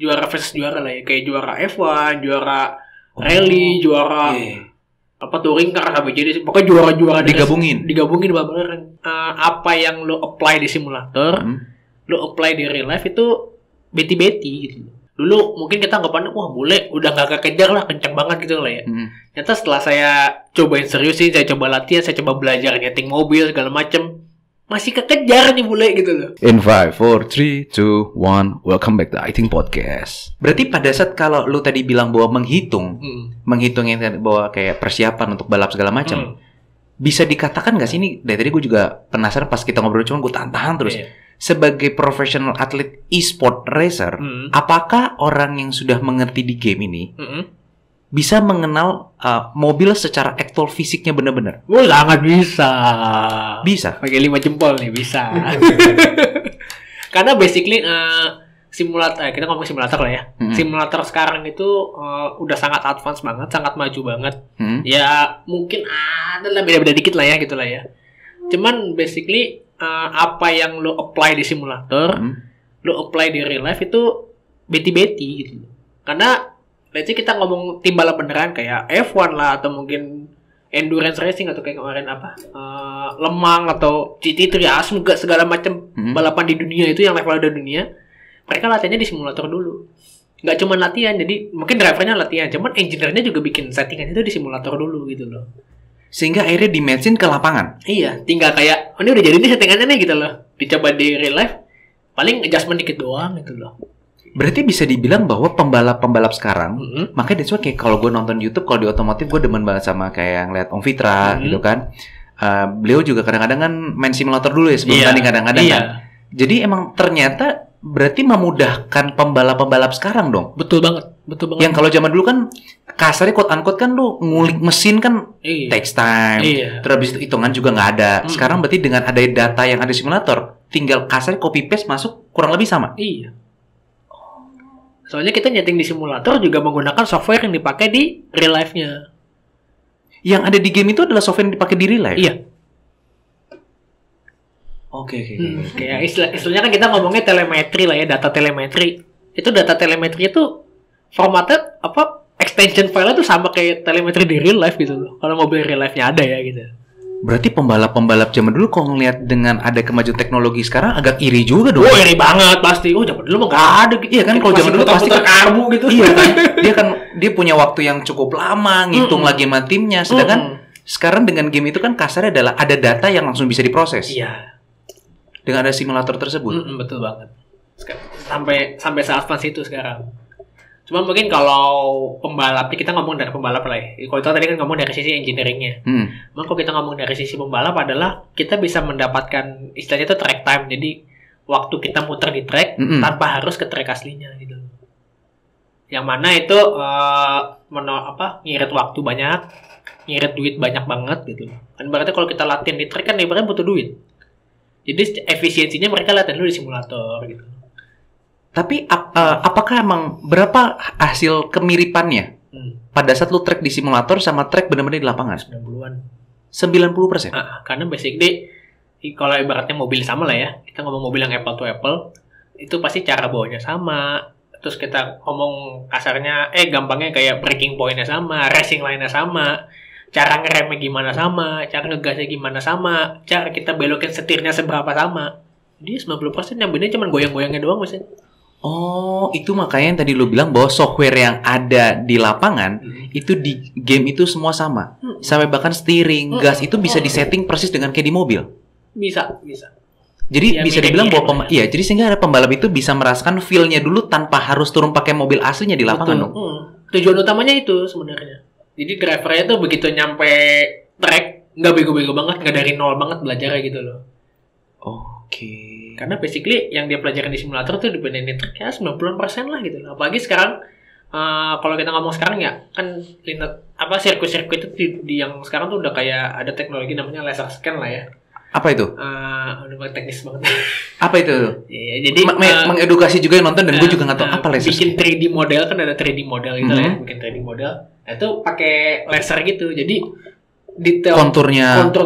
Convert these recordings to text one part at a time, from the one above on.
juara versus juara lah ya, kayak juara F1, juara rally, juara apa touring car sampai jadi pokoknya juara-juara digabungin bareng. Apa yang lo apply di simulator, lo apply di real life itu beti-beti gitu. Dulu mungkin kita anggapannya wah bule udah gak kekejar lah, kenceng banget gitu lah ya. Ternyata setelah saya cobain serius sih, saya coba latihan, saya coba belajar nyeting mobil segala macem, masih kekejar nih bule gitu loh. In 5, 4, 3, 2, 1, welcome back to iThink Podcast. Berarti pada saat kalau lu tadi bilang bahwa menghitung yang bahwa kayak persiapan untuk balap segala macam, bisa dikatakan nggak sih ini? Dari tadi gue juga penasaran pas kita ngobrol, cuman gue tahan terus. Sebagai profesional atlet e-sport racer, apakah orang yang sudah mengerti di game ini bisa mengenal mobil secara aktual fisiknya benar-benar? Oh, sangat bisa. Bisa. Pakai 5 jempol nih bisa. Karena basically simulator, kita ngomong simulator lah ya. Simulator sekarang itu udah sangat advance banget, sangat maju banget. Ya mungkin ada lah beda-beda dikit lah ya gitu lah ya. Cuman basically apa yang lo apply di simulator, lo apply di real life itu beti-beti gitu. Karena let's say kita ngomong tim balap beneran kayak F1 lah, atau mungkin endurance racing, atau kayak kemarin Le Mans atau GT3 juga segala macam balapan di dunia itu yang level udah dunia, mereka latihannya di simulator dulu. Nggak cuma latihan, jadi mungkin drivernya latihan, cuman engineer-nya juga bikin settingan itu di simulator dulu gitu loh. Sehingga akhirnya dimatchin ke lapangan. Iya, tinggal kayak ini udah jadi nih settingannya nih gitu loh. Dicoba di real life, paling adjustment dikit doang gitu loh. Berarti bisa dibilang bahwa pembalap-pembalap sekarang, makanya that's why kayak kalau gue nonton YouTube, kalau di otomotif gue demen banget sama kayak ngeliat Om Fitra gitu kan. Beliau juga kadang-kadang kan main simulator dulu ya sebelum tanding kadang-kadang kan. Jadi emang ternyata berarti memudahkan pembalap-pembalap sekarang dong. Betul banget. Yang kalau zaman dulu kan kasarnya quote unquote kan lu ngulik mesin kan takes time. Terus habis itu hitungan juga nggak ada. Sekarang berarti dengan ada data yang ada di simulator, tinggal kasarnya copy paste masuk kurang lebih sama. Iya. Soalnya kita nyeting di simulator juga menggunakan software yang dipakai di real life-nya. Yang ada di game itu adalah software yang dipakai di real life? Iya. Oke. Kayak istilahnya kan kita ngomongnya telemetri lah ya, data telemetri. Itu data telemetri itu formatnya extension file-nya tuh sama kayak telemetri di real life gitu loh. Kalau mobil real life-nya ada ya gitu. Berarti pembalap-pembalap zaman dulu kalau ngelihat dengan ada kemajuan teknologi sekarang agak iri juga dong. Oh, iri banget pasti. Oh, zaman dulu mah enggak ada gitu. Iya kan, kalau zaman dulu pasti karbu gitu. Iya kan. Dia punya waktu yang cukup lama ngitung lagi sama timnya. Sedangkan sekarang dengan game itu kan kasarnya adalah ada data yang langsung bisa diproses. Iya. Dengan ada simulator tersebut. Betul banget. Sampai saat advance itu sekarang. Cuma mungkin kalau pembalap, kita ngomong dari pembalap lah ya. Kalau itu tadi kan ngomong dari sisi engineering-nya. Kalau kita ngomong dari sisi pembalap adalah kita bisa mendapatkan istilahnya itu track time. Jadi waktu kita muter di track tanpa harus ke track aslinya gitu. Yang mana itu ngirit waktu banyak, ngirit duit banyak banget gitu. Kan berarti kalau kita latihan di track kan ibaratnya butuh duit. Jadi efisiensinya mereka latihan dulu di simulator gitu. Tapi apakah emang berapa hasil kemiripannya pada saat lu track di simulator sama track benar-benar di lapangan? 90-an. 90%? Karena basically kalau ibaratnya mobil sama lah ya, kita ngomong mobil yang apple to apple, itu pasti cara bawanya sama. Terus kita ngomong kasarnya, gampangnya kayak braking point-nya sama, racing line-nya sama, cara ngeremnya gimana sama, cara ngegasnya gimana sama, cara kita belokin setirnya seberapa sama. Dia 90% yang bener cuma goyang-goyangnya doang mesin. Oh, itu makanya yang tadi lu bilang bahwa software yang ada di lapangan itu di game itu semua sama. Sampai bahkan steering, gas itu bisa disetting persis dengan kayak di mobil. Bisa. Jadi ya, bisa dibilang bahwa jadi sehingga ada pembalap itu bisa merasakan feel-nya dulu tanpa harus turun pakai mobil aslinya di lapangan dong. Tujuan utamanya itu sebenarnya. Jadi drivernya tuh begitu nyampe track nggak bego-bego banget, nggak dari nol banget belajarnya gitu loh. Oke. Karena basically yang dia pelajaran di simulator tuh dibandingin track ya 90% lah gitu loh. Apalagi sekarang kalau kita ngomong sekarang ya kan sirkuit-sirkuit itu di yang sekarang tuh udah kayak ada teknologi namanya laser scan lah ya. Apa itu? Udah teknis banget. Apa itu? Ya, jadi mengedukasi juga yang nonton dan gue juga nggak tahu apa laser. Bikin 3D model kan ada 3D model gitu ya, bikin 3D model. Itu pakai laser gitu. Jadi detail kontur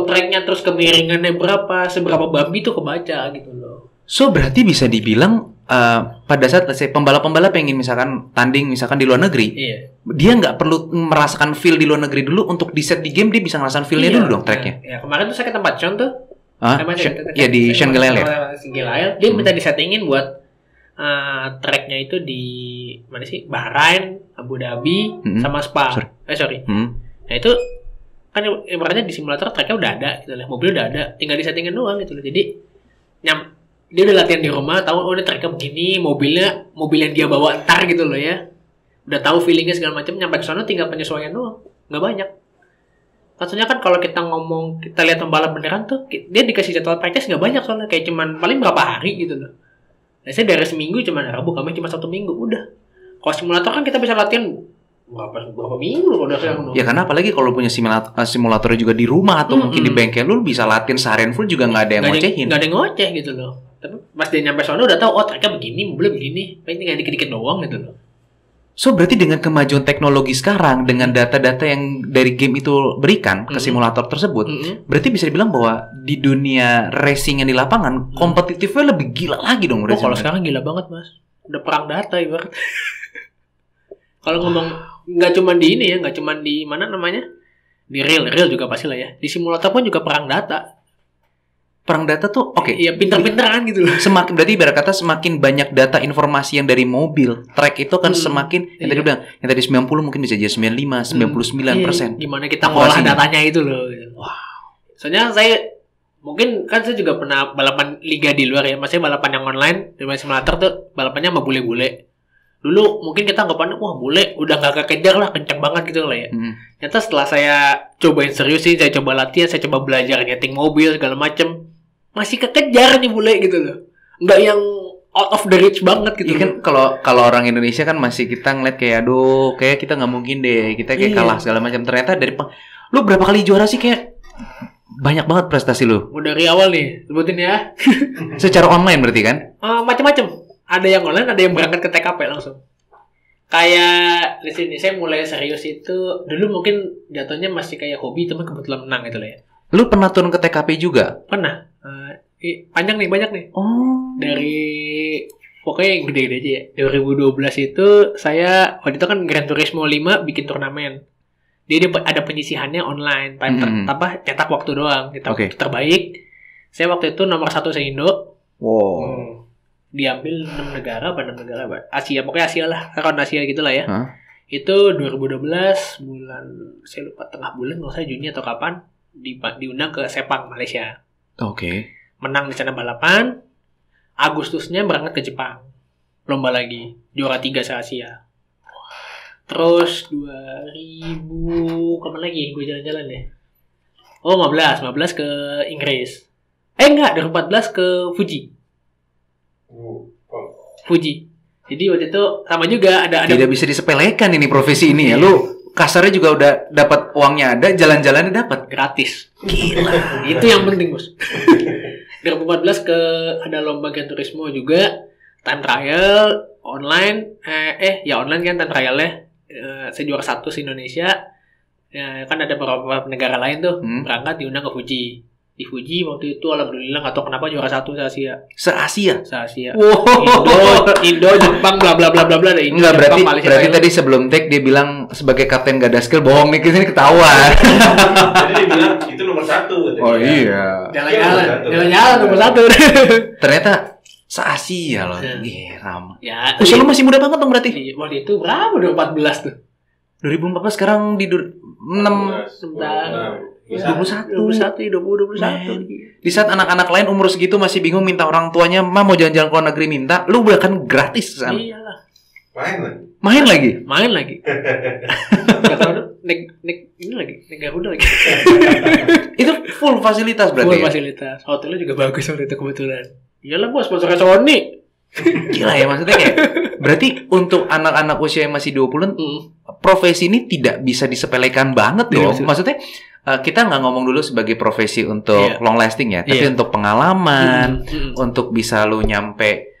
tracknya terus kemiringannya berapa, seberapa babi itu kebaca gitu loh. So berarti bisa dibilang pada saat pembalap-pembalap yang ingin misalkan tanding misalkan di luar negeri, dia nggak perlu merasakan feel di luar negeri dulu untuk di set di game, dia bisa ngerasain feelnya dulu dong tracknya. Ya, kemarin tuh saya ke tempat Sean tuh. Ya di Shanghai dia minta disettingin buat tracknya itu di mana sih, Bahrain, Abu Dhabi, sama Spa. Sorry. Nah itu kan ibaratnya di simulator tracknya udah ada gitu lah, mobil udah ada, tinggal disettingin doang gitu loh. Jadi dia udah latihan di rumah, tahu ini tracknya begini, mobil yang dia bawa ntar gitu loh ya, udah tahu feelingnya segala macam, nyampe ke sana tinggal penyesuaian doang, nggak banyak. Maksudnya kan kalau kita lihat pembalap beneran tuh, dia dikasih jadwal practice nggak banyak soalnya, kayak cuman paling berapa hari gitu loh. Nah, saya dari seminggu cuman Rabu, Kamis cuma 1 minggu udah. Kalau simulator kan kita bisa latihan berapa minggu loh udah saya. Ya karena apalagi kalau punya simulator juga di rumah atau mungkin di bengkel, lu bisa latihan seharian full juga nggak ada yang ngocehin. Nggak ada yang ngoceh gitu loh. Tapi pas dia nyampe sana udah tahu, oh tracknya begini, mobilnya begini, paling tinggal dikit-dikit doang gitu loh. So berarti dengan kemajuan teknologi sekarang, dengan data-data yang dari game itu berikan ke simulator tersebut, berarti bisa dibilang bahwa di dunia racing yang di lapangan, kompetitifnya lebih gila lagi dong. Kalau sekarang gila banget mas, udah perang data ibarat. Kalau ngomong nggak cuma di ini ya, nggak cuma di mana namanya, di real juga pasti lah ya. Di simulator pun juga perang data. Perang data tuh oke. Iya, pintar-pintaran gitu loh. Semakin berarti ibarat kata semakin banyak data informasi yang dari mobil, track itu kan semakin yang tadi bilang, yang tadi 90 mungkin bisa jadi 95, 99%. Gimana kita ngolah datanya itu loh. Wow. Soalnya mungkin kan saya juga pernah balapan liga di luar ya, maksudnya balapan yang online di simulator tuh balapannya sama bule-bule. Dulu mungkin kita anggapannya wah bule udah gak kekejar lah, kenceng banget gitu lah ya. Ternyata setelah saya cobain serius sih, saya coba latihan, saya coba belajar nyeting mobil segala macem, masih kekejar nih bule gitu loh. Nggak yang out of the reach banget gitu. Iya kan kalau orang Indonesia kan masih kita ngeliat kayak aduh kayak kita nggak mungkin deh, kita kayak kalah segala macam. Ternyata lu berapa kali juara sih, kayak banyak banget prestasi lu. Udah dari awal nih sebutin ya. Secara online berarti kan? Macam-macam. Ada yang online, ada yang berangkat ke TKP langsung. Kayak di sini saya mulai serius itu dulu mungkin jatuhnya masih kayak hobi, tapi kebetulan menang gitu lah ya. Lu pernah turun ke TKP juga? Pernah. Panjang nih, banyak nih. Oh. Dari pokoknya yang gede-gede aja ya. 2012 itu saya waktu itu kan Gran Turismo 5 bikin turnamen. Dia ada penyisihannya online, cetak waktu doang. Terbaik. Saya waktu itu nomor 1 se-Indo. Wow. Diambil 6 negara, Asia, pokoknya Asia lah, around Asia gitu lah ya. Itu 2012 bulan, saya lupa tengah bulan, nggak usah Juni atau kapan, diundang ke Sepang, Malaysia. Oke. Menang di sana balapan. Agustusnya berangkat ke Jepang, lomba lagi, juara 3 se-Asia. Terus 2000 kapan lagi gue jalan-jalan deh. 15 ke Inggris. Enggak, 2014 ke Fuji. Jadi waktu itu sama juga ada tidak bisa disepelekan ini profesi ini ya. Lu kasarnya juga udah dapat uangnya, ada jalan-jalannya dapat gratis. Gila. Itu yang penting, Bos. 2014 ke ada lomba Gran Turismo juga, time trial online online kan time trialnya. Saya juara 1 se Indonesia. Kan ada beberapa negara lain tuh berangkat diundang ke Fuji. Di Fuji waktu itu alhamdulillah nggak tahu kenapa juara 1 se-Asia. Se-Asia. Wow. Indo, Jepang, bla bla bla bla bla. Enggak, berarti tadi sebelum take dia bilang sebagai kapten gak ada skill, bohong nih, kesini ketahuan. Jadi dia bilang itu nomor 1. Oh iya. Jalan-jalan nomor 1. Ternyata se-Asia loh. Ramah. Ya. Usia lu masih muda banget dong berarti. Waktu itu berapa? 2014 tuh. 2014 sekarang di 6 21. Di saat anak-anak lain umur segitu masih bingung minta orang tuanya, "Ma mau jalan-jalan ke luar negeri," minta, lu bahkan gratis kan? Iyalah. Main lagi. Gak tau naik Garuda lagi. Itu full fasilitas berarti. Full fasilitas. Hotelnya juga bagus waktu itu kebetulan. Iyalah bos, sponsornya Sony. Gila ya, maksudnya kayak berarti untuk anak-anak usia yang masih 20-an profesi ini tidak bisa disepelekan banget dong. Maksudnya kita nggak ngomong dulu sebagai profesi untuk long lasting ya, tapi untuk pengalaman, untuk bisa lu nyampe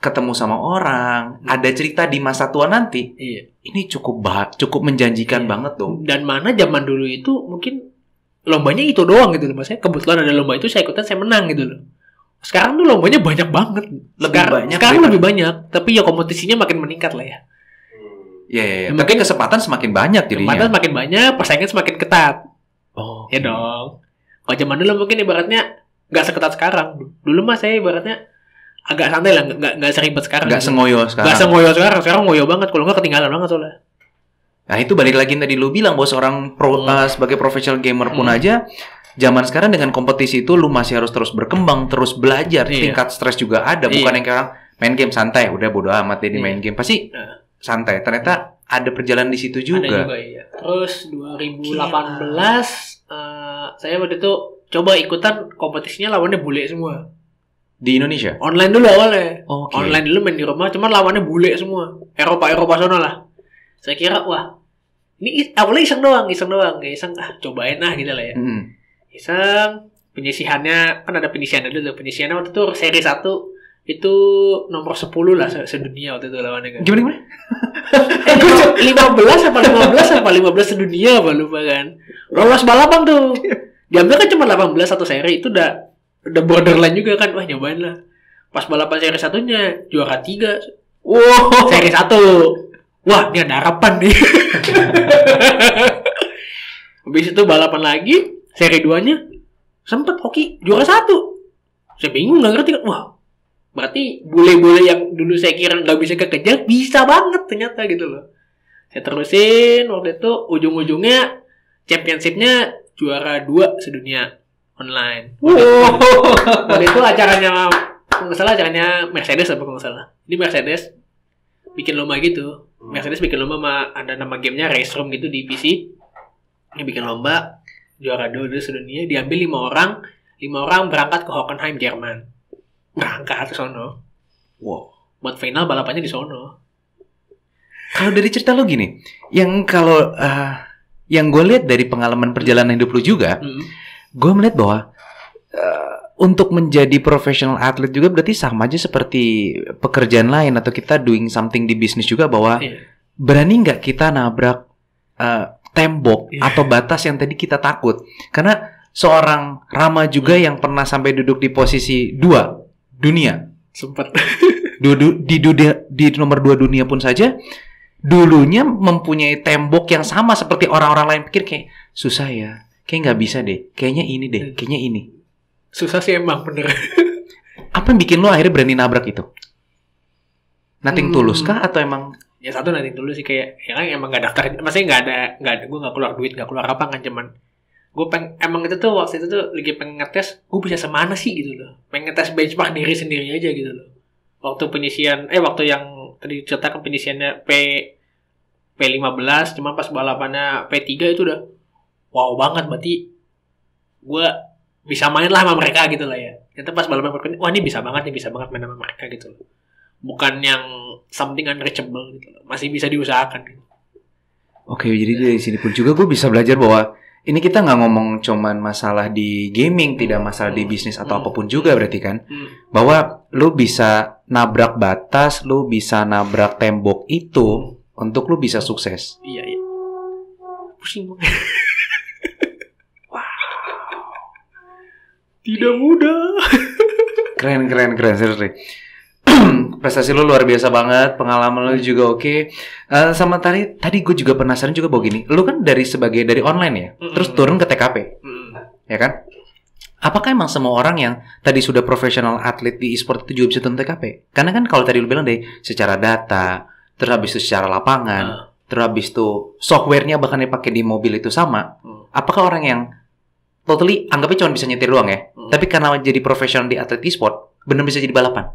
ketemu sama orang, ada cerita di masa tua nanti. Ini cukup menjanjikan banget dong. Dan mana zaman dulu itu mungkin lombanya itu doang gitu loh, maksudnya kebetulan ada lomba itu saya ikutan, saya menang gitu loh. sekarang tuh lombanya banyak banget. Sekarang lebih banyak, tapi ya kompetisinya makin meningkat lah ya. Iya. Tapi kesempatan semakin banyak jadinya. Kesempatan semakin banyak, persaingan semakin ketat. Oh. Ya dong. Kalau zaman dulu mungkin ibaratnya nggak seketat sekarang. Dulu mah saya ibaratnya agak santai lah, nggak seribet sekarang. Nggak sengoyo sekarang. Nggak sengoyo sekarang. Sekarang ngoyo banget. Kalau nggak ketinggalan banget soalnya. Nah itu balik lagi tadi lu bilang bahwa seorang sebagai professional gamer pun aja zaman sekarang dengan kompetisi itu lu masih harus terus berkembang, terus belajar. Tingkat stres juga ada. Bukan yang kayak main game santai, udah bodo amat jadi main game. Pasti santai. Ternyata ada perjalanan di situ juga. Ada juga iya. Terus 2018 saya waktu itu coba ikutan kompetisinya, lawannya bule semua. Di Indonesia? Online dulu awalnya. Okay. Online dulu main di rumah, cuman lawannya bule semua. Eropa sana lah. Saya kira wah, ini awalnya iseng doang. Cobain gitu lah ya. Iseng, penyisihannya kan ada penyisihannya dulu. Penyisihannya waktu itu seri 1 itu nomor 10 lah sedunia waktu itu lawannya kan. Gimana? 15 sedunia apa lupa kan. Lolos balapan tuh. Diambil kan cuma 18 satu seri, itu udah borderline juga kan. Wah, nyobain lah. Pas balapan seri 1-nya juara 3. Wow, seri 1. Wah, ini ada harapan nih. Habis itu balapan lagi, seri 2-nya sempet hoki juara 1. Saya bingung, nggak ngerti kan. Wah, berarti bule-bule yang dulu saya kira nggak bisa kekejar, bisa banget ternyata gitu loh. Saya terusin, waktu itu ujung-ujungnya championship-nya juara 2 sedunia online. Waktu itu acaranya, kalau nggak salah acaranya Mercedes apa kalau nggak salah. Ini Mercedes bikin lomba gitu. Mercedes bikin lomba sama ada nama gamenya Race Room gitu di PC. Ini bikin lomba juara 2 sedunia, diambil 5 orang berangkat ke Hockenheim, Jerman. Berangkat ke sono. Wow. Buat final balapannya di sono. Kalau dari cerita lo gini, yang gue lihat dari pengalaman perjalanan hidup lo juga, gue melihat bahwa untuk menjadi profesional atlet juga berarti sama aja seperti pekerjaan lain atau kita doing something di bisnis juga, bahwa berani nggak kita nabrak tembok atau batas yang tadi kita takut. Karena seorang Rama juga yang pernah sampai duduk di posisi 2 dunia, sempat di nomor 2 dunia pun saja, dulunya mempunyai tembok yang sama seperti orang-orang lain. Pikir kayak susah ya, kayak nggak bisa deh, kayaknya ini susah sih emang bener. Apa yang bikin lo akhirnya berani nabrak itu? Nothing tulus kah atau emang? Ya satu nothing tulus sih, kayak ya kan emang nggak daftar, maksudnya nggak ada gue nggak keluar duit, nggak keluar apa kan, cuman gue emang itu tuh waktu itu tuh lagi pengen ngetes gue bisa semana sih gitu loh, pengen ngetes benchmark diri sendiri aja gitu loh. Waktu penyisian waktu yang tadi ceritakan penyisiannya P15, cuma pas balapannya P3 itu udah wow banget, berarti gue bisa main lah sama mereka gitu lah ya. Itu pas balapan berikutnya, wah ini bisa banget main sama mereka gitu loh. Bukan yang something unreachable gitu loh, masih bisa diusahakan gitu. Oke, jadi dari sini pun juga gue bisa belajar bahwa ini kita nggak ngomong cuman masalah di gaming, tidak masalah di bisnis atau apapun juga berarti kan. Bahwa lu bisa nabrak batas, lu bisa nabrak tembok itu untuk lu bisa sukses. Iya. Pusing banget. Wow. Tidak mudah. Keren serius. Prestasi lu luar biasa banget, pengalaman lu juga oke. Sama tadi gue juga penasaran juga bahwa gini, lu kan dari online ya, terus turun ke TKP, ya kan? Apakah emang semua orang yang tadi sudah profesional atlet di e-sport itu juga bisa turun TKP? Karena kan kalau tadi lu bilang deh, secara data, terus habis itu secara lapangan, terus habis itu softwarenya bahkan dipakai di mobil itu sama. Apakah orang yang totally anggapnya cuma bisa nyetir doang ya, tapi karena jadi profesional di atlet e-sport, benar bisa jadi balapan?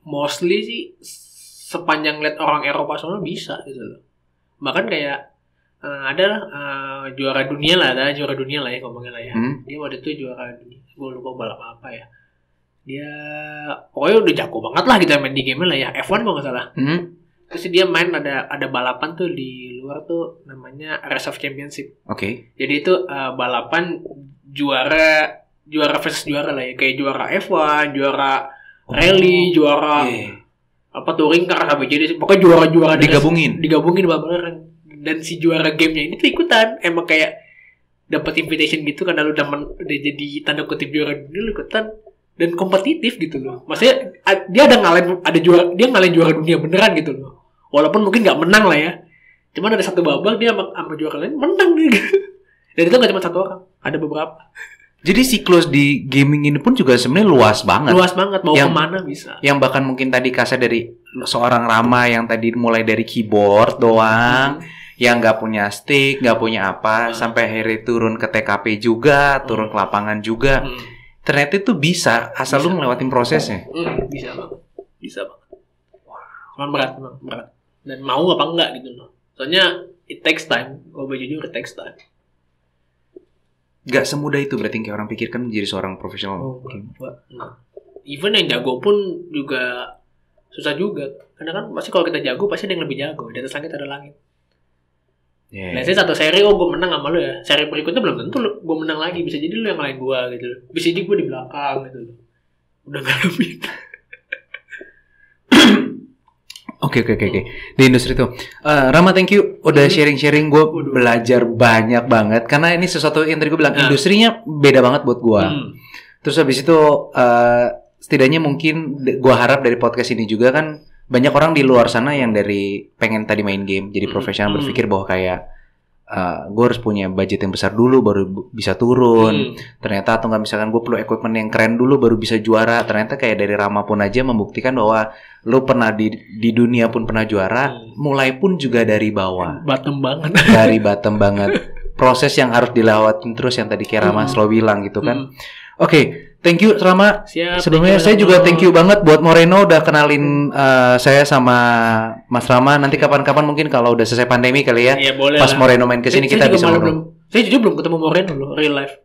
Mostly sih sepanjang lihat orang Eropa sana bisa gitu loh. Bahkan kayak ada juara dunia lah ya ngomongin lah ya. Dia waktu itu juara dunia, gue lupa balap apa ya. Dia pokoknya udah jago banget lah gitu main di game lah ya, F1 kalau nggak salah. Terus dia main ada balapan tuh di luar tuh namanya Race of Championship. Oke. Jadi itu balapan juara versus juara lah ya, kayak juara F1, juara rally, juara apa touring car sampai jadi pokoknya juara digabungin bareng. Dan si juara gamenya ini tuh ikutan, emang kayak dapat invitation gitu karena lu udah jadi tanda kutip juara dunia, lu ikutan dan kompetitif gitu loh. Maksudnya dia dia ngalahin juara dunia beneran gitu loh. Walaupun mungkin nggak menang lah ya. Cuman ada satu babak dia sama juara lain menang gitu. Dan itu nggak cuma satu orang, ada beberapa. Jadi siklus di gaming ini pun juga sebenarnya luas banget. Luas banget, mau kemana bisa. Yang bahkan mungkin tadi kasar dari seorang Rama yang tadi mulai dari keyboard doang, yang nggak punya stick, nggak punya apa, sampai akhirnya turun ke TKP juga, turun ke lapangan juga. Ternyata itu bisa, asal lu ngelewatin prosesnya. Bisa banget. Cuman berat. Dan mau apa enggak gitu loh. Soalnya it takes time. Kalau jujur it takes time. Gak semudah itu berarti kayak orang pikirkan menjadi seorang profesional. Even yang jago pun juga susah juga. Karena kan pasti kalau kita jago pasti ada yang lebih jago. Di atas langit ada langit. Nah, saya satu seri gue menang sama lu ya. Seri berikutnya belum tentu gue menang lagi. Bisa jadi lu yang ngalahin gue gitu loh. Bisa jadi gue di belakang gitu loh. Udah gak lebih. Oke. Di industri itu. Rama, thank you udah sharing-sharing. Gue belajar banyak banget. Karena ini sesuatu yang tadi gue bilang, industrinya beda banget buat gue. Terus habis itu, setidaknya mungkin gue harap dari podcast ini juga kan, banyak orang di luar sana yang dari pengen tadi main game, jadi profesional, berpikir bahwa kayak, gue harus punya budget yang besar dulu baru bisa turun. Ternyata atau nggak, misalkan gue perlu equipment yang keren dulu baru bisa juara. Ternyata kayak dari Rama pun aja membuktikan bahwa lo pernah di dunia pun pernah juara, mulai pun juga dari bawah. Dari bottom banget. Proses yang harus dilewatin terus yang tadi kayak Rama selalu bilang gitu kan. Oke, thank you Rama. Sebelumnya saya juga thank you banget buat Moreno udah kenalin saya sama Mas Rama. Nanti kapan-kapan mungkin kalau udah selesai pandemi kali ya, boleh pas lah. Moreno main kesini kita bisa ngobrol. Saya jujur belum ketemu Moreno loh, real life.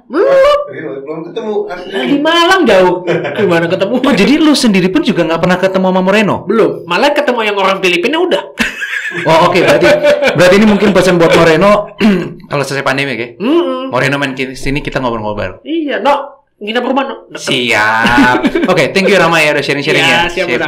Belum ketemu. Di Malang jauh. Gimana ketemu? Oh, jadi lu sendiri pun juga nggak pernah ketemu sama Moreno? Belum. Malah ketemu yang orang Filipina udah. Oh oke, berarti ini mungkin pesan buat Moreno kalau selesai pandemi kayak. Moreno main sini kita ngobrol-ngobrol. Iya, no. Nginep rumah, no. Siap. Oke, thank you Rama ya udah sharing-sharing ya. Siap.